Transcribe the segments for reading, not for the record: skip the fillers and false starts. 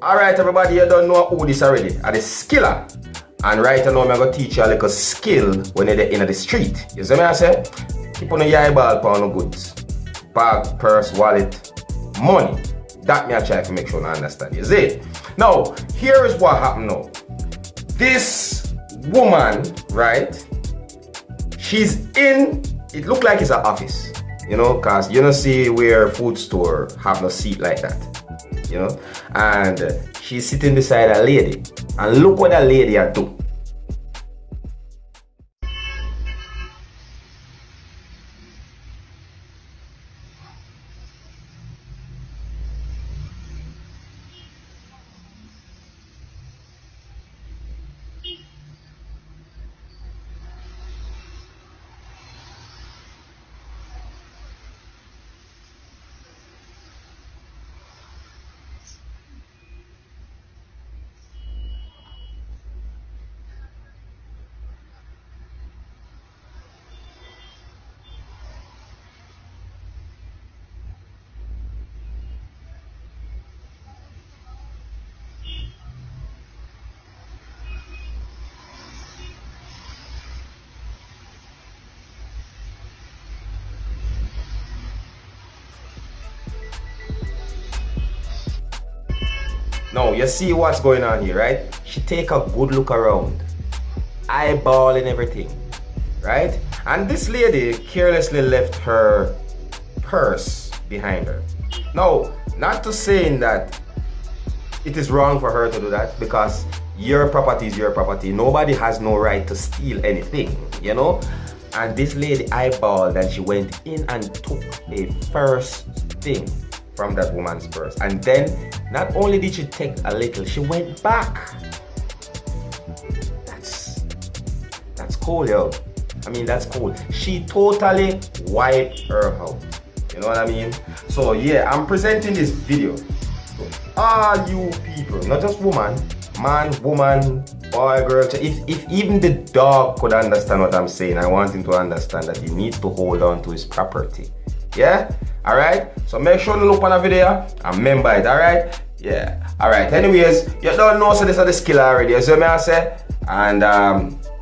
Alright everybody, you don't know who this already. Are the skiller. And right now I'm going to teach you a little skill when you're in the street. You see me I say? Keep on your eyeball for no goods. Bag, purse, wallet, money. That me I try to make sure I understand. You see? Now, here is what happened now. This woman, right? She's in, it look like it's an office. You know, cause you don't see where food store have no seat like that. You know, and she's sitting beside a lady, and look what that lady are doing. Now, you see what's going on here, right? She take a good look around. Eyeball and everything, right? And this lady carelessly left her purse behind her. Now, not to saying that it is wrong for her to do that, because your property is your property. Nobody has no right to steal anything, you know? And this lady eyeballed and she went in and took a first thing from that woman's purse. And then, not only did she take a little, she went back. That's cool, yo. I mean, that's cool. She totally wiped her out. You know what I mean? So yeah, I'm presenting this video to all you people, not just woman, man, woman, boy, girl. If even the dog could understand what I'm saying, I want him to understand that he needs to hold on to his property. Yeah? Alright? So make sure to look on the video and remember it, alright? Yeah. Alright, anyways, you don't know, so this is the skill already, you see me I say? And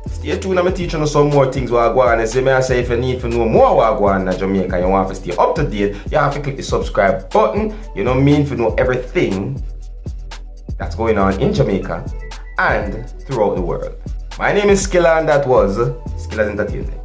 stay tuned, I'm teaching you some more things what I go on. You see me I say, if you need to know more what I go on in Jamaica, you want to stay up to date, you have to click the subscribe button, you know what I mean, to know everything that's going on in Jamaica and throughout the world. My name is Skilla and that was Skilla's Entertainment.